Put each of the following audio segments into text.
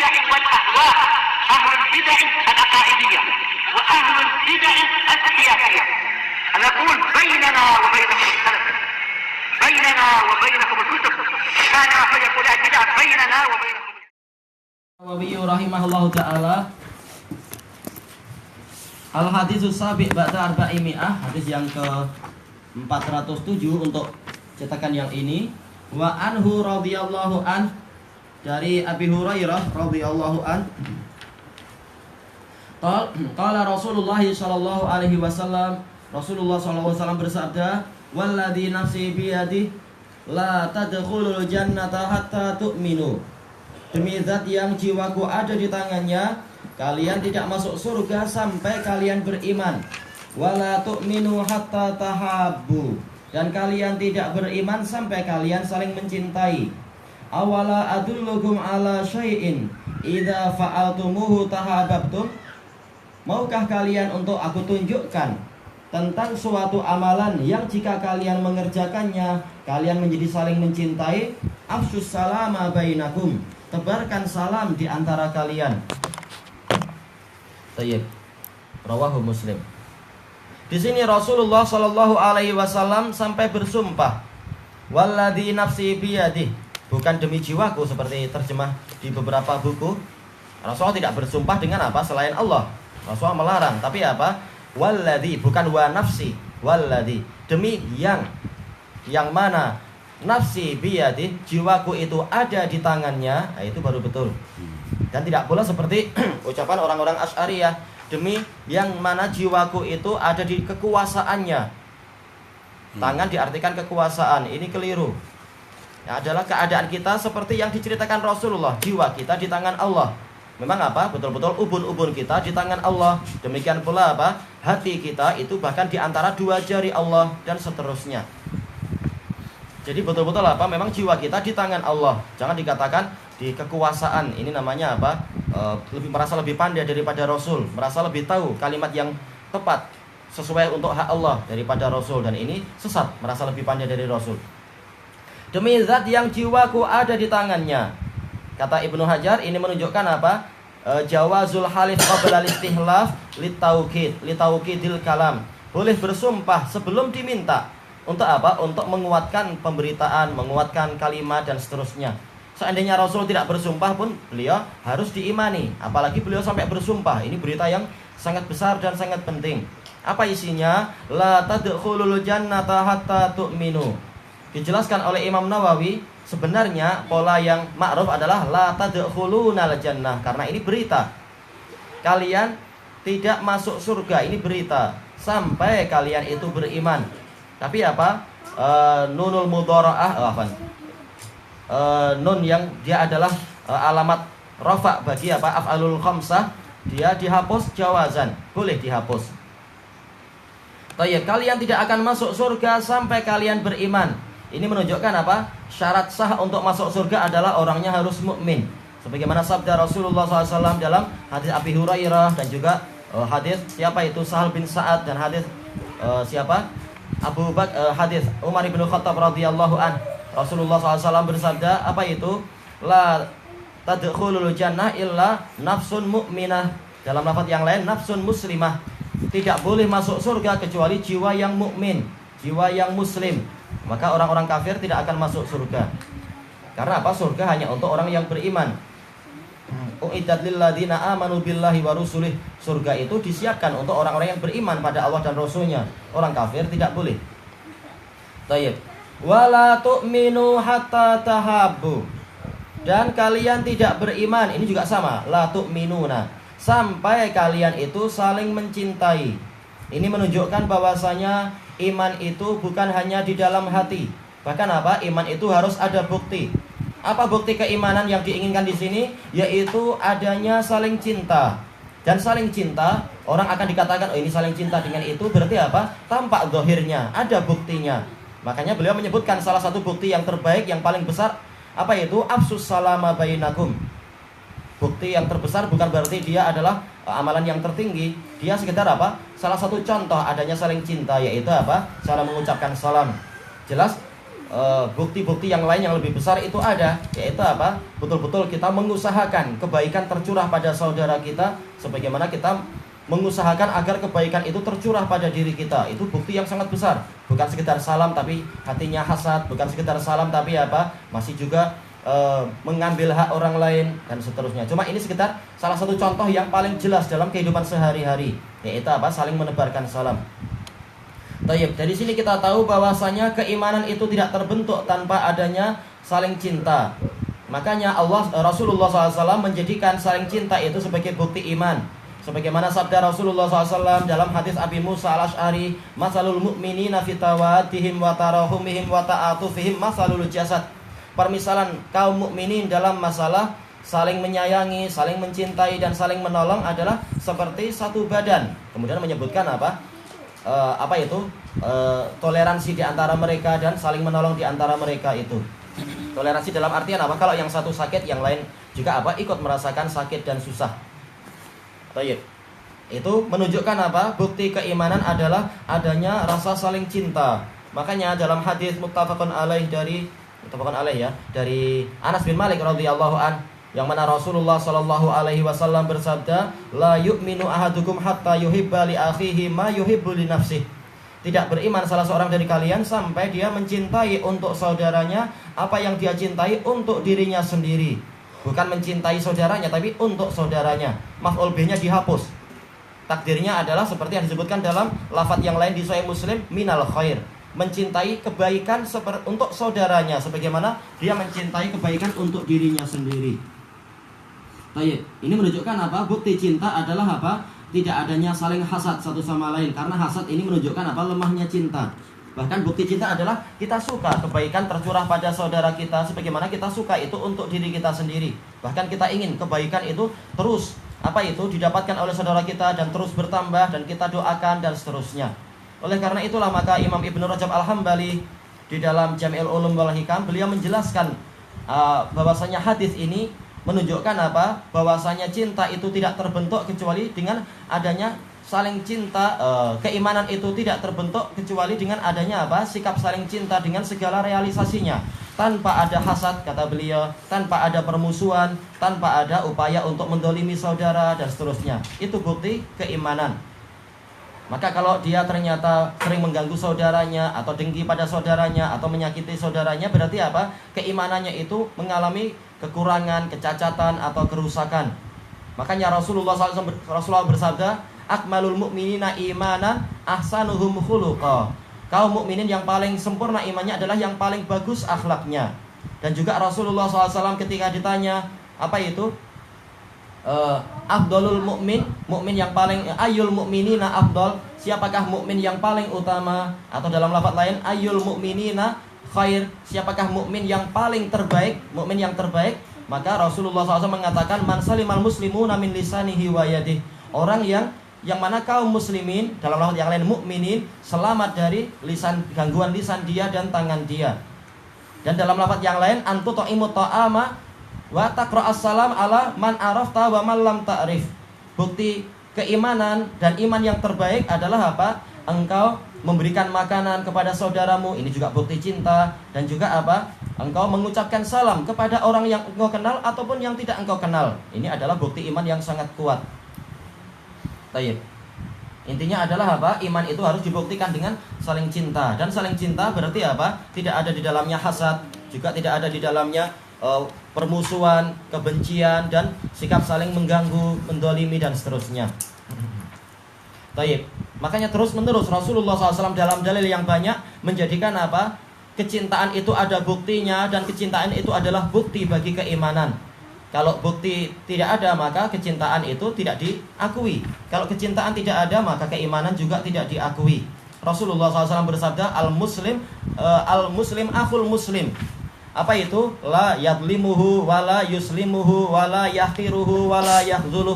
البدع والأهواء، أهل البدع العقائدية وأهل البدع السياسية. نقول بيننا وبينكم السلف، بيننا وبينكم الكتب، كان فيقول البدع بيننا وبينكم. Nawawi rahimahullahu taala. Al haditsus sabi' ba'da arba'imi'ah, hadis yang ke 407 untuk cetakan yang ini. Wa anhu radhiyallahu an, dari Abi Hurairah radhiyallahu an. Qala Rasulullah sallallahu alaihi wasallam, Rasulullah sallallahu alaihi wasallam bersabda, "Walladzi nafsi biyadihi la tadkhulul jannata hatta tu'minu." Demi zat yang jiwaku ada di tangannya, kalian tidak masuk surga sampai kalian beriman. Wala tu'minu hatta tahabbu, dan kalian tidak beriman sampai kalian saling mencintai. Awala adullukum ala syai'in idza fa'altumuhu tahabbtum. Maukah kalian untuk aku tunjukkan tentang suatu amalan yang jika kalian mengerjakannya kalian menjadi saling mencintai? Afsyus salama bainakum, tebarkan salam di antara kalian. Tayyib. Rawahu Muslim. Di sini Rasulullah Shallallahu alaihi wasallam sampai bersumpah, "Walladzi nafsi biyadihi," bukan demi jiwaku seperti terjemah di beberapa buku. Rasulullah tidak bersumpah dengan apa selain Allah. Rasulullah melarang, tapi apa? Walladzi, bukan wa nafsi, walladzi, demi yang mana nafsi biyadih, jiwaku itu ada di tangannya. Nah, itu baru betul. Dan tidak pula seperti ucapan orang-orang Asy'ariyah, demi yang mana jiwaku itu ada di kekuasaannya. Tangan diartikan kekuasaan, ini keliru. Ya, adalah keadaan kita seperti yang diceritakan Rasulullah, jiwa kita di tangan Allah. Memang apa? Betul-betul ubun-ubun kita di tangan Allah. Demikian pula apa? Hati kita itu bahkan di antara dua jari Allah, dan seterusnya. Jadi betul-betul apa? Memang jiwa kita di tangan Allah. Jangan dikatakan di kekuasaan. Ini namanya apa? Merasa lebih pandai daripada Rasul, merasa lebih tahu kalimat yang tepat sesuai untuk hak Allah daripada Rasul, dan ini sesat, merasa lebih pandai dari Rasul. Demi zat yang jiwaku ada di tangannya, kata Ibnu Hajar, ini menunjukkan apa? Jawazul halif qabla al-istihlaf litaukidil kalam. Boleh bersumpah sebelum diminta. Untuk apa? Untuk menguatkan pemberitaan, menguatkan kalimat, dan seterusnya. Seandainya Rasul tidak bersumpah pun beliau harus diimani. Apalagi beliau sampai bersumpah. Ini berita yang sangat besar dan sangat penting. Apa isinya? La tadkhulul jannata hatta tu'minu. Dijelaskan oleh Imam Nawawi, sebenarnya pola yang ma'ruf adalah la tadkhulunal jannah, karena ini berita. Kalian tidak masuk surga, ini berita, sampai kalian itu beriman. Tapi apa? Nunul mudhara'ah, nun yang dia adalah alamat rafa bagi apa? Af'alul khamsah, dia dihapus jawazan, boleh dihapus. Tayyib, kalian tidak akan masuk surga sampai kalian beriman. Ini menunjukkan apa? Syarat sah untuk masuk surga adalah orangnya harus mukmin. Sebagaimana sabda Rasulullah SAW dalam hadis Abi Hurairah, dan juga hadis siapa itu? Sahal bin Sa'ad, dan hadis siapa? Abu Bakar, hadis Umar bin Khattab radhiyallahu an. Rasulullah SAW bersabda, apa itu? La tadkhulul jannah illa nafsun mu'minah. Dalam lafaz yang lain, nafsun muslimah. Tidak boleh masuk surga kecuali jiwa yang mukmin, jiwa yang muslim. Maka orang-orang kafir tidak akan masuk surga. Karena apa? Surga hanya untuk orang yang beriman. Uiddat lil ladzina amanu billahi wa rusulih. Surga itu disiapkan untuk orang-orang yang beriman pada Allah dan Rasulnya. Orang kafir tidak boleh. Tayyib. Wala tu'minu hatta tahabbu. Dan kalian tidak beriman, ini juga sama, la tu'minuna, sampai kalian itu saling mencintai. Ini menunjukkan bahwasanya iman itu bukan hanya di dalam hati. Bahkan apa? Iman itu harus ada bukti. Apa bukti keimanan yang diinginkan di sini? Yaitu adanya saling cinta. Dan saling cinta, orang akan dikatakan, oh ini saling cinta dengan itu, berarti apa? Tampak zahirnya, ada buktinya. Makanya beliau menyebutkan salah satu bukti yang terbaik, yang paling besar, apa itu? Afsus salama bainakum. Bukti yang terbesar bukan berarti dia adalah amalan yang tertinggi. Dia sekedar apa? Salah satu contoh adanya saling cinta, yaitu apa? Cara mengucapkan salam. Jelas? bukti-bukti yang lain yang lebih besar itu ada, yaitu apa? Betul-betul kita mengusahakan kebaikan tercurah pada saudara kita, sebagaimana kita mengusahakan agar kebaikan itu tercurah pada diri kita. Itu bukti yang sangat besar. Bukan sekedar salam tapi hatinya hasad, bukan sekedar salam tapi apa? Masih juga mengambil hak orang lain dan seterusnya. Cuma ini sekitar salah satu contoh yang paling jelas dalam kehidupan sehari-hari, yaitu apa? Saling menebarkan salam. Tayyib, dari sini kita tahu bahwasanya keimanan itu tidak terbentuk tanpa adanya saling cinta. Makanya Rasulullah SAW menjadikan saling cinta itu sebagai bukti iman. Sebagaimana sabda Rasulullah SAW dalam hadis Abi Musa al-Ash'ari, "Masalul mu'minina fi tawaddihim wa tarahumihim wa ta'atufihim masalul jasad." Permisalan kaum mukminin dalam masalah saling menyayangi, saling mencintai dan saling menolong adalah seperti satu badan. Kemudian menyebutkan apa? Toleransi di antara mereka dan saling menolong di antara mereka itu. Toleransi dalam artian apa? Kalau yang satu sakit, yang lain juga apa? Ikut merasakan sakit dan susah. Baik. Itu menunjukkan apa? Bukti keimanan adalah adanya rasa saling cinta. Makanya dalam hadis muttafaqun alaih dari Anas bin Malik radhiyallahu an, yang mana Rasulullah sallallahu alaihi wasallam bersabda, "La yu'minu ahadukum hatta yuhibba li akhihi ma yuhibbu li nafsihi." Tidak beriman salah seorang dari kalian sampai dia mencintai untuk saudaranya apa yang dia cintai untuk dirinya sendiri. Bukan mencintai saudaranya tapi untuk saudaranya. Maf'ul bih-nya dihapus. Takdirnya adalah seperti yang disebutkan dalam lafaz yang lain di Sahih Muslim, minal khair. Mencintai kebaikan untuk saudaranya sebagaimana dia mencintai kebaikan untuk dirinya sendiri. Baik, ini menunjukkan apa? Bukti cinta adalah apa? Tidak adanya saling hasad satu sama lain, karena hasad ini menunjukkan apa? Lemahnya cinta. Bahkan bukti cinta adalah kita suka kebaikan tercurah pada saudara kita sebagaimana kita suka itu untuk diri kita sendiri. Bahkan kita ingin kebaikan itu terus didapatkan oleh saudara kita dan terus bertambah dan kita doakan dan seterusnya. Oleh karena itulah maka Imam Ibnu Rajab Al-Hambali di dalam Jami'ul Ulum wal Hikam beliau menjelaskan bahwasanya hadis ini menunjukkan apa? Bahwasanya cinta itu tidak terbentuk kecuali dengan adanya saling cinta. Keimanan itu tidak terbentuk kecuali dengan adanya apa? Sikap saling cinta dengan segala realisasinya. Tanpa ada hasad, kata beliau, tanpa ada permusuhan, tanpa ada upaya untuk mendolimi saudara dan seterusnya. Itu bukti keimanan. Maka kalau dia ternyata sering mengganggu saudaranya atau dengki pada saudaranya atau menyakiti saudaranya, berarti apa? Keimanannya itu mengalami kekurangan, kecacatan atau kerusakan. Makanya Rasulullah bersabda, "Akmalul mu'minina imanan ahsanuhum khuluqa." Kaum mukminin yang paling sempurna imannya adalah yang paling bagus akhlaknya. Dan juga Rasulullah SAW ketika ditanya apa itu? Afdalul mukmin, mukmin yang paling, ayyul mukminina afdal, siapakah mukmin yang paling utama? Atau dalam lafaz lain, ayyul mukminina khair, siapakah mukmin yang paling terbaik, mukmin yang terbaik? Maka Rasulullah SAW mengatakan, man salimal muslimuna min lisanihi wa yadihi, orang yang mana kaum muslimin, dalam lafaz yang lain mukminin, selamat dari gangguan lisan dia dan tangan dia. Dan dalam lafaz yang lain, antu ta'imu ta'ama wa taqra'as salam ala man arafta wa man lam ta'rif. Bukti keimanan dan iman yang terbaik adalah apa? Engkau memberikan makanan kepada saudaramu, ini juga bukti cinta. Dan juga apa? Engkau mengucapkan salam kepada orang yang engkau kenal ataupun yang tidak engkau kenal. Ini adalah bukti iman yang sangat kuat. Baik. Intinya adalah apa? Iman itu harus dibuktikan dengan saling cinta. Dan saling cinta berarti apa? Tidak ada di dalamnya hasad, juga tidak ada di dalamnya permusuhan, kebencian, dan sikap saling mengganggu, mendolimi, dan seterusnya. Baik. Makanya terus menerus Rasulullah SAW dalam dalil yang banyak menjadikan apa? Kecintaan itu ada buktinya, dan kecintaan itu adalah bukti bagi keimanan. Kalau bukti tidak ada, maka kecintaan itu tidak diakui. Kalau kecintaan tidak ada, maka keimanan juga tidak diakui. Rasulullah SAW bersabda, al-muslim akhul muslim. Apa itu? La yadlimuhu wala yuslimuhu wala yahqiruhu wala yakhzuluh.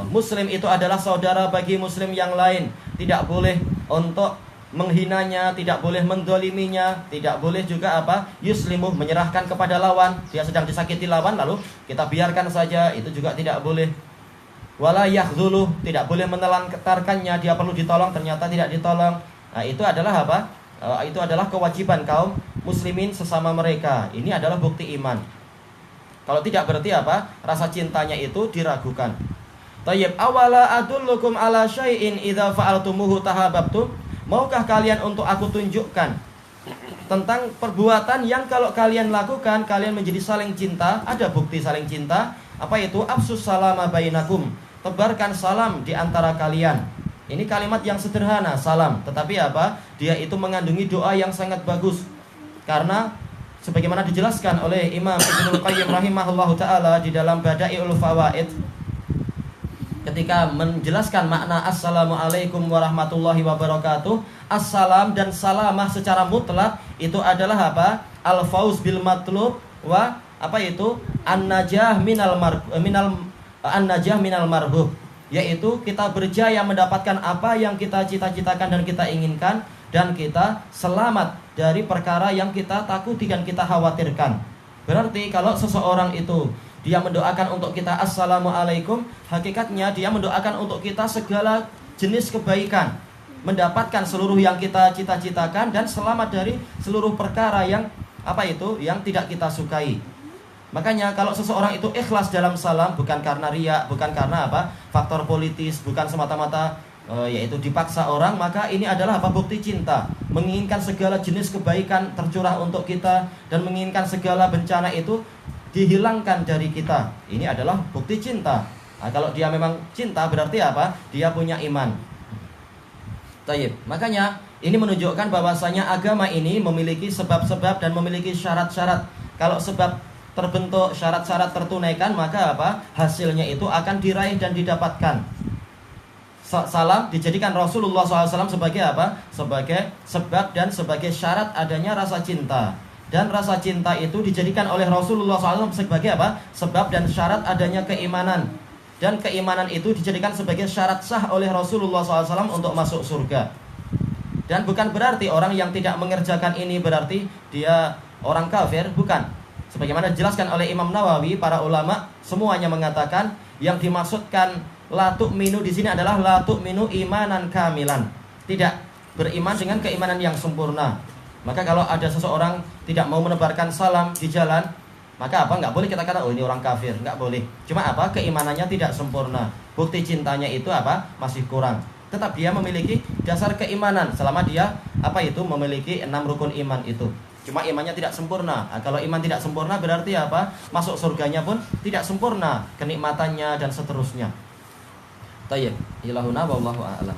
Muslim itu adalah saudara bagi muslim yang lain. Tidak boleh untuk menghinanya, tidak boleh mendoliminya, tidak boleh juga apa? Yuslimuh, menyerahkan kepada lawan. Dia sedang disakiti lawan lalu kita biarkan saja, itu juga tidak boleh. Wala yakhzuluh, tidak boleh menelantarkannya, dia perlu ditolong ternyata tidak ditolong. Nah, itu adalah apa? Itu adalah kewajiban kaum muslimin sesama mereka. Ini adalah bukti iman. Kalau tidak berarti apa? Rasa cintanya itu diragukan. Tayyib, awala adullukum ala syai'in idza fa'altumuhu tahabbtum. Maukah kalian untuk aku tunjukkan tentang perbuatan yang kalau kalian lakukan kalian menjadi saling cinta? Ada bukti saling cinta. Apa itu? Afsus salama bainakum. Tebarkan salam di antara kalian. Ini kalimat yang sederhana, salam. Tetapi apa? Dia itu mengandungi doa yang sangat bagus. Karena sebagaimana dijelaskan oleh Imam Ibnul Qayyim rahimahullahu ta'ala di dalam Bada'iul Fawaid, ketika menjelaskan makna Assalamualaikum warahmatullahi wabarakatuh, assalam dan salamah secara mutlak itu adalah apa? Al-fauz bil matlub wa apa itu? An-najah minal marhub, yaitu kita berjaya mendapatkan apa yang kita cita-citakan dan kita inginkan, dan kita selamat dari perkara yang kita takuti dan kita khawatirkan. Berarti kalau seseorang itu dia mendoakan untuk kita Assalamualaikum, hakikatnya dia mendoakan untuk kita segala jenis kebaikan, mendapatkan seluruh yang kita cita-citakan dan selamat dari seluruh perkara yang apa itu? Yang tidak kita sukai. Makanya kalau seseorang itu ikhlas dalam salam, bukan karena riya, bukan karena apa? Faktor politis, bukan semata-mata yaitu dipaksa orang, maka ini adalah apa? Bukti cinta. Menginginkan segala jenis kebaikan tercurah untuk kita dan menginginkan segala bencana itu dihilangkan dari kita. Ini adalah bukti cinta. Nah, kalau dia memang cinta berarti apa? Dia punya iman. Tayyib. Makanya ini menunjukkan bahwasanya agama ini memiliki sebab-sebab dan memiliki syarat-syarat. Kalau sebab terbentuk, syarat-syarat tertunaikan, maka apa? Hasilnya itu akan diraih dan didapatkan. Salam dijadikan Rasulullah SAW sebagai apa? Sebagai sebab dan sebagai syarat adanya rasa cinta. Dan rasa cinta itu dijadikan oleh Rasulullah SAW sebagai apa? Sebab dan syarat adanya keimanan. Dan keimanan itu dijadikan sebagai syarat sah oleh Rasulullah SAW untuk masuk surga. Dan bukan berarti orang yang tidak mengerjakan ini berarti dia orang kafir, bukan. Sebagaimana dijelaskan oleh Imam Nawawi, para ulama semuanya mengatakan yang dimaksudkan la tu'minu di sini adalah la tu'minu imanan kamilan. Tidak beriman dengan keimanan yang sempurna. Maka kalau ada seseorang tidak mau menebarkan salam di jalan, maka apa? Nggak boleh kita kata, oh ini orang kafir. Nggak boleh. Cuma apa? Keimanannya tidak sempurna. Bukti cintanya itu apa? Masih kurang. Tetap dia memiliki dasar keimanan selama dia apa itu? Memiliki 6 rukun iman itu. Cuma imannya tidak sempurna. Nah, kalau iman tidak sempurna berarti apa? Masuk surganya pun tidak sempurna, kenikmatannya dan seterusnya. Tayyib. Ilahuna wallahu a'lam.